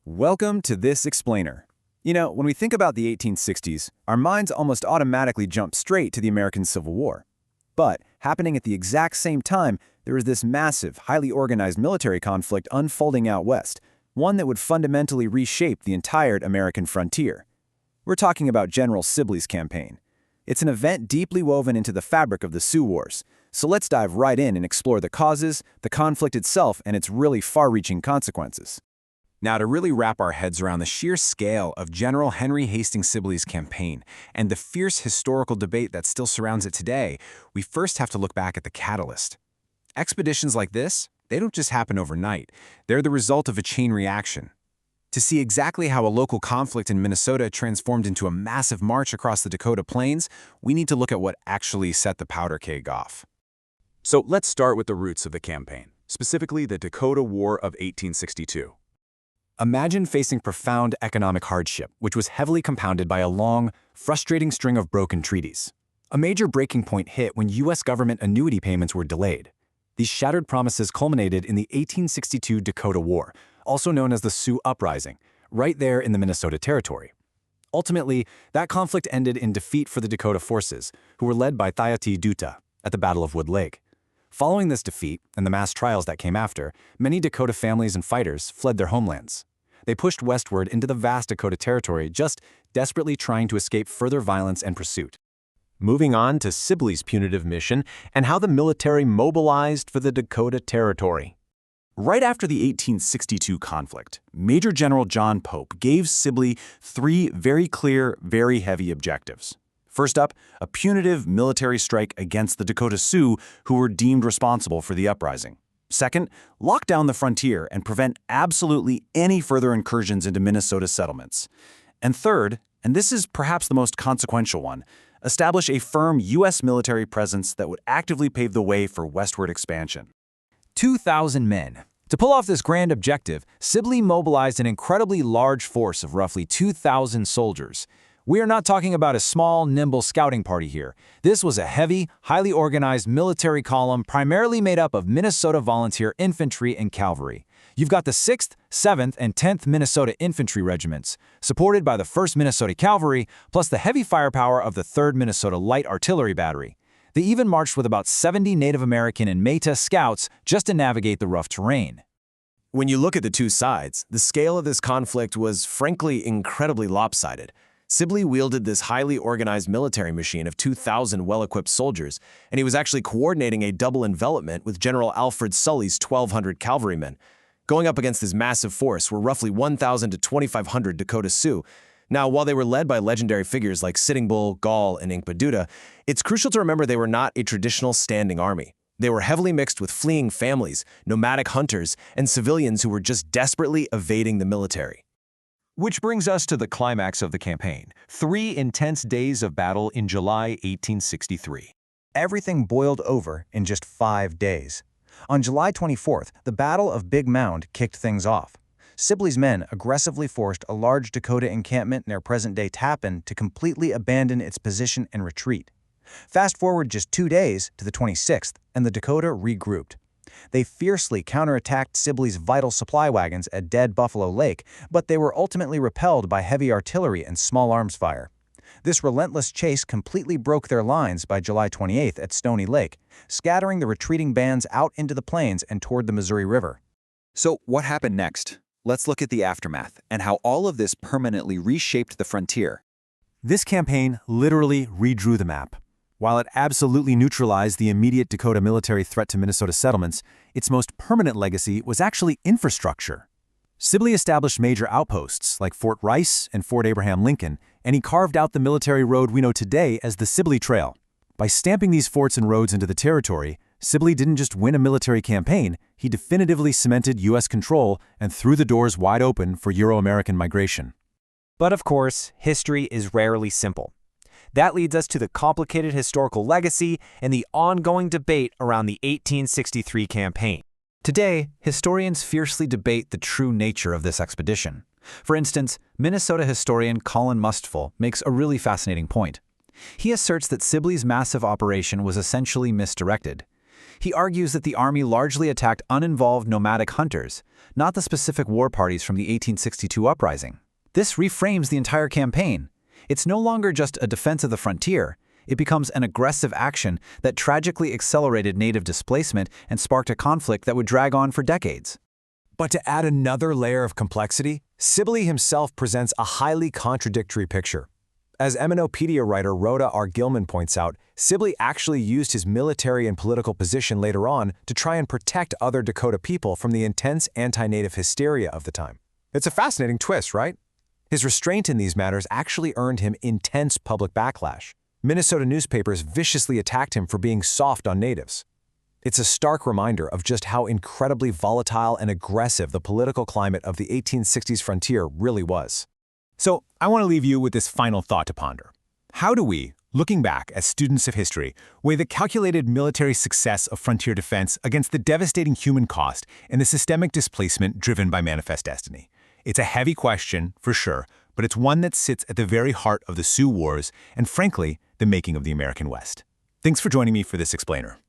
Welcome to this explainer. You know, when we think about the 1860s, our minds almost automatically jump straight to the American Civil War. But, happening at the exact same time, there was this massive, highly organized military conflict unfolding out west, one that would fundamentally reshape the entire American frontier. We're talking about General Sibley's campaign. It's an event deeply woven into the fabric of the Sioux Wars, so let's dive right in and explore the causes, the conflict itself, and its really far-reaching consequences. Now, to really wrap our heads around the sheer scale of General Henry Hastings Sibley's campaign and the fierce historical debate that still surrounds it today, we first have to look back at the catalyst. Expeditions like this, they don't just happen overnight. They're the result of a chain reaction. To see exactly how a local conflict in Minnesota transformed into a massive march across the Dakota Plains, we need to look at what actually set the powder keg off. So let's start with the roots of the campaign, specifically the Dakota War of 1862. Imagine facing profound economic hardship, which was heavily compounded by a long, frustrating string of broken treaties. A major breaking point hit when U.S. government annuity payments were delayed. These shattered promises culminated in the 1862 Dakota War, also known as the Sioux Uprising, right there in the Dakota Territory. Ultimately, that conflict ended in defeat for the Dakota forces, who were led by Thyati Duta at the Battle of Wood Lake. Following this defeat, and the mass trials that came after, many Dakota families and fighters fled their homelands. They pushed westward into the vast Dakota Territory, just desperately trying to escape further violence and pursuit. Moving on to Sibley's punitive mission and how the military mobilized for the Dakota Territory. Right after the 1862 conflict, Major General John Pope gave Sibley three very clear, very heavy objectives. First up, a punitive military strike against the Dakota Sioux, who were deemed responsible for the uprising. Second, lock down the frontier and prevent absolutely any further incursions into Minnesota settlements. And third, and this is perhaps the most consequential one, establish a firm U.S. military presence that would actively pave the way for westward expansion. 2,000 men. To pull off this grand objective, Sibley mobilized an incredibly large force of roughly 2,000 soldiers. We are not talking about a small, nimble scouting party here. This was a heavy, highly organized military column primarily made up of Minnesota Volunteer Infantry and Cavalry. You've got the 6th, 7th, and 10th Minnesota Infantry Regiments, supported by the 1st Minnesota Cavalry, plus the heavy firepower of the 3rd Minnesota Light Artillery Battery. They even marched with about 70 Native American and Métis scouts just to navigate the rough terrain. When you look at the two sides, the scale of this conflict was frankly incredibly lopsided. Sibley wielded this highly organized military machine of 2,000 well-equipped soldiers, and he was actually coordinating a double envelopment with General Alfred Sully's 1,200 cavalrymen. Going up against this massive force were roughly 1,000 to 2,500 Dakota Sioux. Now, while they were led by legendary figures like Sitting Bull, Gall, and Inkpaduta, it's crucial to remember they were not a traditional standing army. They were heavily mixed with fleeing families, nomadic hunters, and civilians who were just desperately evading the military. Which brings us to the climax of the campaign, 3 intense days of battle in July 1863. Everything boiled over in just 5 days. On July 24th, the Battle of Big Mound kicked things off. Sibley's men aggressively forced a large Dakota encampment near present-day Tappan to completely abandon its position and retreat. Fast forward just 2 days to the 26th, and the Dakota regrouped. They fiercely counterattacked Sibley's vital supply wagons at Dead Buffalo Lake, but they were ultimately repelled by heavy artillery and small arms fire. This relentless chase completely broke their lines by July 28th at Stony Lake, scattering the retreating bands out into the plains and toward the Missouri River. So what happened next? Let's look at the aftermath and how all of this permanently reshaped the frontier. This campaign literally redrew the map. While it absolutely neutralized the immediate Dakota military threat to Minnesota settlements, its most permanent legacy was actually infrastructure. Sibley established major outposts like Fort Rice and Fort Abraham Lincoln, and he carved out the military road we know today as the Sibley Trail. By stamping these forts and roads into the territory, Sibley didn't just win a military campaign, he definitively cemented U.S. control and threw the doors wide open for Euro-American migration. But of course, history is rarely simple. That leads us to the complicated historical legacy and the ongoing debate around the 1863 campaign. Today, historians fiercely debate the true nature of this expedition. For instance, Minnesota historian Colin Mustful makes a really fascinating point. He asserts that Sibley's massive operation was essentially misdirected. He argues that the army largely attacked uninvolved nomadic hunters, not the specific war parties from the 1862 uprising. This reframes the entire campaign. It's no longer just a defense of the frontier. It becomes an aggressive action that tragically accelerated native displacement and sparked a conflict that would drag on for decades. But to add another layer of complexity, Sibley himself presents a highly contradictory picture. As Eminopedia writer Rhoda R. Gilman points out, Sibley actually used his military and political position later on to try and protect other Dakota people from the intense anti-native hysteria of the time. It's a fascinating twist, right? His restraint in these matters actually earned him intense public backlash. Minnesota newspapers viciously attacked him for being soft on natives. It's a stark reminder of just how incredibly volatile and aggressive the political climate of the 1860s frontier really was. So, I want to leave you with this final thought to ponder. How do we, looking back as students of history, weigh the calculated military success of frontier defense against the devastating human cost and the systemic displacement driven by manifest destiny? It's a heavy question, for sure, but it's one that sits at the very heart of the Sioux Wars and, frankly, the making of the American West. Thanks for joining me for this explainer.